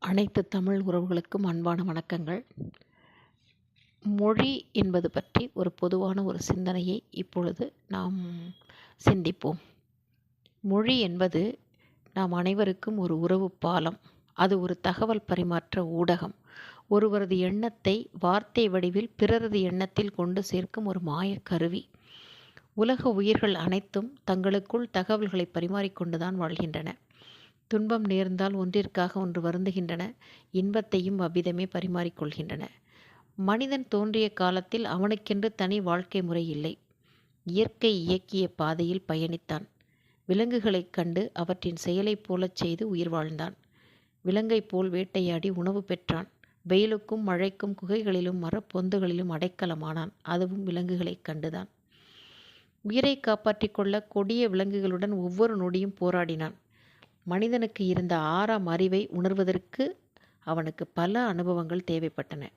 அனைத்து தமிழ் உறவுகளுக்கும் அன்பான வணக்கங்கள். மொழி என்பது பற்றி ஒரு பொதுவான ஒரு சிந்தனையை இப்பொழுது நாம் சிந்திப்போம். மொழி என்பது நாம் அனைவருக்கும் ஒரு உறவு பாலம். அது ஒரு தகவல் பரிமாற்ற ஊடகம். ஒருவரது எண்ணத்தை வார்த்தை வடிவில் பிறரது எண்ணத்தில் கொண்டு சேர்க்கும் ஒரு மாயக் கருவி. உலக உயிர்கள் அனைத்தும் தங்களுக்குள் தகவல்களை பரிமாறிக்கொண்டுதான் வாழ்கின்றன. துன்பம் நேர்ந்தால் ஒன்றிற்காக ஒன்று வருந்துகின்றன. இன்பத்தையும் அவ்விதமே பரிமாறிக்கொள்கின்றன. மனிதன் தோன்றிய காலத்தில் அவனுக்கென்று தனி வாழ்க்கை முறை இல்லை. இயற்கை இயக்கிய பாதையில் பயணித்தான். விலங்குகளைக் கண்டு அவற்றின் செயலைப் போலச் செய்து உயிர் வாழ்ந்தான். விலங்கைப் போல் வேட்டையாடி உணவு பெற்றான். வெயிலுக்கும் மழைக்கும் குகைகளிலும் மரப்பொந்துகளிலும் அடைக்கலமானான். அதுவும் விலங்குகளைக் கண்டுதான். உயிரை காப்பாற்றிக் கொள்ள கொடிய விலங்குகளுடன் ஒவ்வொரு நொடியும் போராடினான். மனிதனுக்கு இருந்த 6ஆம் அறிவை உணர்வதற்கு அவனுக்கு பல அனுபவங்கள் தேவைப்பட்டன.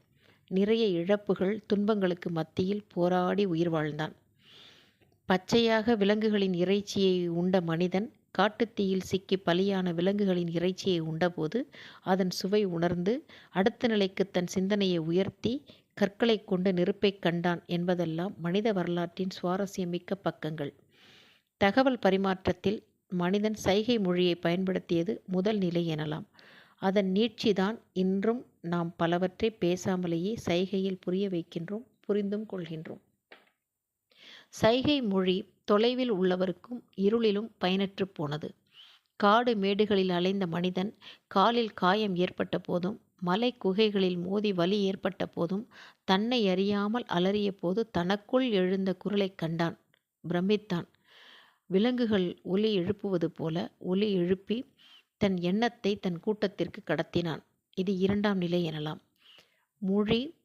நிறைய இழப்புகள், துன்பங்களுக்கு மத்தியில் போராடி உயிர் வாழ்ந்தான். பச்சையாக விலங்குகளின் இறைச்சியை உண்ட மனிதன் காட்டுத்தீயில் சிக்கி பலியான விலங்குகளின் இறைச்சியை உண்டபோது அதன் சுவை உணர்ந்து அடுத்த நிலைக்கு தன் சிந்தனையை உயர்த்தி கற்களை கொண்டு நெருப்பைக் கண்டான் என்பதெல்லாம் மனித வரலாற்றின் சுவாரஸ்யமிக்க பக்கங்கள். தகவல் பரிமாற்றத்தில் மனிதன் சைகை மொழியை பயன்படுத்தியது முதல் நிலை எனலாம். அதன் நீட்சிதான் இன்றும் நாம் பலவற்றை பேசாமலேயே சைகையில் புரிய வைக்கின்றோம், புரிந்தும் கொள்கின்றோம். சைகை மொழி தொலைவில் உள்ளவருக்கும் இருளிலும் பயனற்று போனது. காடு மேடுகளில் அலைந்த மனிதன் காலில் காயம் ஏற்பட்ட போதும், மலை குகைகளில் மோதி வலி ஏற்பட்ட போதும், தன்னை அறியாமல் அலறிய போது தனக்குள் எழுந்த குரலைக் கண்டான், பிரமித்தான். விலங்குகள் ஒலி எழுப்புவது போல ஒலி எழுப்பி தன் எண்ணத்தை தன் கூட்டத்திற்கு கடத்தினான். இது 2ஆம் நிலை எனலாம். மொழி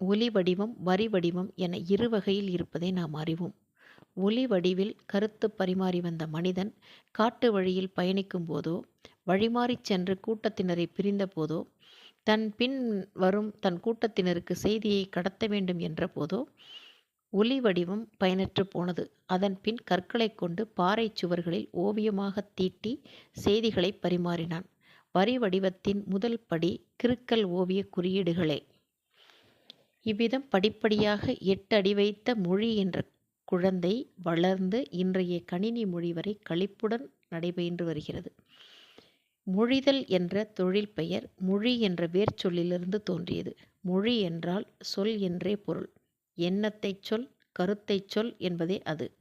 ஒலி வடிவம், வரி வடிவம் என இரு வகையில் இருப்பதை நாம் அறிவோம். ஒலி வடிவில் கருத்து பரிமாறி வந்த மனிதன் காட்டு வழியில் பயணிக்கும் போதோ, வழிமாறிச் சென்று கூட்டத்தினரை பிரிந்த போதோ, தன் பின் வரும் தன் கூட்டத்தினருக்கு செய்தியை கடத்த வேண்டும் என்ற போதோ ஒலி வடிவம் பயனற்று போனது. அதன் பின் கற்களைக் கொண்டு பாறை சுவர்களில் ஓவியமாக தீட்டி செய்திகளை பரிமாறினான். வரி வடிவத்தின் முதல் படி கிறுக்கல் ஓவிய குறியீடுகளே. இவ்விதம் படிப்படியாக 8 அடி வைத்த மொழி என்ற குழந்தை வளர்ந்து இன்றைய கணினி மொழி வரை களிப்புடன் நடைபெற்று வருகிறது. மொழிதல் என்ற தொழில் பெயர் மொழி என்ற வேர்ச்சொல்லிலிருந்து தோன்றியது. மொழி என்றால் சொல் என்றே பொருள். எண்ணத்தைச் சொல், கருத்தைச் சொல் என்பதே அது.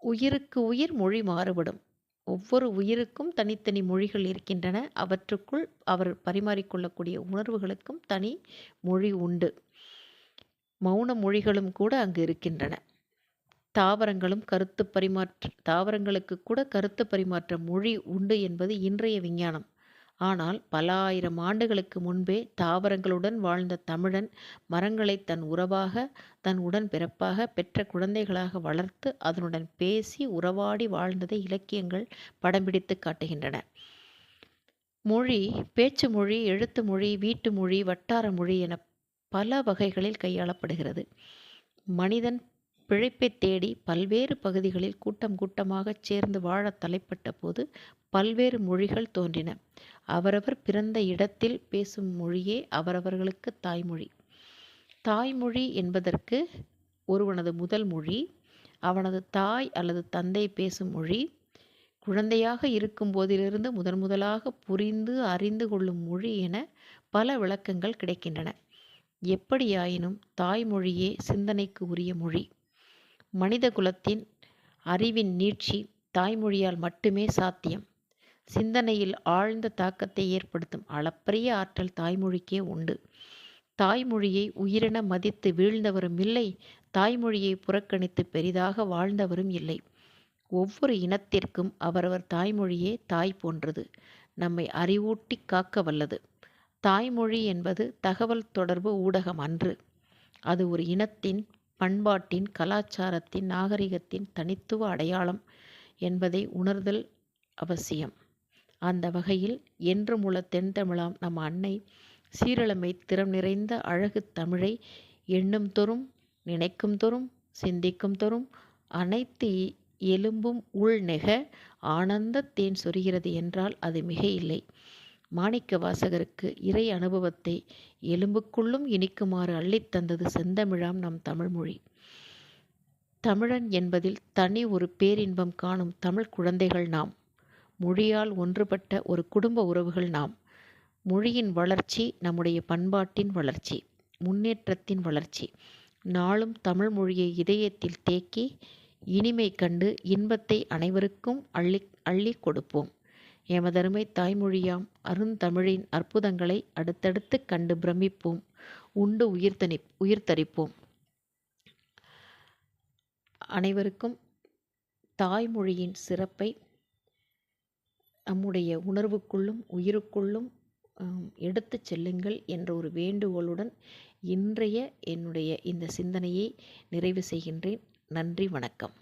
உயிருக்கு உயிர் மொழி மாறுபடும். ஒவ்வொரு உயிருக்கும் தனித்தனி மொழிகள் இருக்கின்றன. அவற்றுக்குள் அவர் பரிமாறிக்கொள்ளக்கூடிய உணர்வுகளுக்கும் தனி மொழி உண்டு. மௌன மொழிகளும் கூட அங்கு இருக்கின்றன. தாவரங்களுக்கு கூட கருத்து பரிமாற்ற மொழி உண்டு என்பது இன்றைய விஞ்ஞானம். ஆனால் பல ஆயிரம் ஆண்டுகளுக்கு முன்பே தாவரங்களுடன் வாழ்ந்த தமிழன் மரங்களை தன் உறவாக, தன் உடன் பிறப்பாக, பெற்ற குழந்தைகளாக வளர்த்து அதனுடன் பேசி உறவாடி வாழ்ந்ததை இலக்கியங்கள் படம் பிடித்து காட்டுகின்றன. மொழி பேச்சு மொழி, எழுத்து மொழி, வீட்டு மொழி, வட்டார மொழி என பல வகைகளில் கையாளப்படுகிறது. மனிதன் பிழைப்பை தேடி பல்வேறு பகுதிகளில் கூட்டம் கூட்டமாகச் சேர்ந்து வாழ தலைப்பட்ட போது பல்வேறு மொழிகள் தோன்றின. அவரவர் பிறந்த இடத்தில் பேசும் மொழியே அவரவர்களுக்கு தாய்மொழி. தாய்மொழி என்பதற்கு ஒருவனது முதல் மொழி, அவனது தாய் அல்லது தந்தை பேசும் மொழி, குழந்தையாக இருக்கும் போதிலிருந்து முதலாக புரிந்து அறிந்து கொள்ளும் மொழி என பல விளக்கங்கள் கிடைக்கின்றன. எப்படியாயினும் தாய்மொழியே சிந்தனைக்கு உரிய மொழி. மனித குலத்தின் அறிவின் நீட்சி தாய்மொழியால் மட்டுமே சாத்தியம். சிந்தனையில் ஆழ்ந்த தாக்கத்தை ஏற்படுத்தும் அளப்பரிய ஆற்றல் தாய்மொழிக்கே உண்டு. தாய்மொழியை உயிரென மதித்து வீழ்ந்தவரும் இல்லை, தாய்மொழியை புறக்கணித்து பெரிதாக வாழ்ந்தவரும் இல்லை. ஒவ்வொரு இனத்திற்கும் அவரவர் தாய்மொழியே தாய் போன்றது, நம்மை அறிவூட்டி காக்க வல்லது. தாய்மொழி என்பது தகவல் தொடர்பு ஊடகம் அன்று. அது ஒரு இனத்தின் பண்பாட்டின், கலாச்சாரத்தின், நாகரிகத்தின் தனித்துவ அடையாளம் என்பதை உணர்தல் அவசியம். அந்த வகையில் என்றும் உள்ள தென்தமிழாம் நம் அன்னை சீரழமை திறம் நிறைந்த அழகு தமிழை எண்ணும் தோறும், நினைக்கும் தோறும், சிந்திக்கும் தோறும் அனைத்து எலும்பும் உள் நெக ஆனந்த தேன் சொரிகிறது என்றால் அது மிக இல்லை. மாணிக்க வாசகருக்கு இறை அனுபவத்தை எலும்புக்குள்ளும் இனிக்குமாறு அள்ளித் தந்தது செந்தமிழாம் நம் தமிழ்மொழி. தமிழன் என்பதில் தனி ஒரு பேரின்பம் காணும் தமிழ் குழந்தைகள் நாம். மொழியால் ஒன்றுபட்ட ஒரு குடும்ப உறவுகள் நாம். மொழியின் வளர்ச்சி நம்முடைய பண்பாட்டின் வளர்ச்சி, முன்னேற்றத்தின் வளர்ச்சி. நாளும் தமிழ் மொழியை இதயத்தில் தேக்கி இனிமை கண்டு இன்பத்தை அனைவருக்கும் அள்ளி கொடுப்போம். எமதருமை தாய்மொழியாம் அருந்தமிழின் அற்புதங்களை அடுத்தடுத்து கண்டு பிரமிப்போம், உண்டு உயிர்த்தரிப்போம். அனைவருக்கும் தாய்மொழியின் சிறப்பை நம்முடைய உணர்வுக்குள்ளும் உயிருக்குள்ளும் எடுத்துச் செல்லுங்கள் என்ற ஒரு வேண்டுகோளுடன் இன்றைய என்னுடைய இந்த சிந்தனையை நிறைவு செய்கின்றேன். நன்றி, வணக்கம்.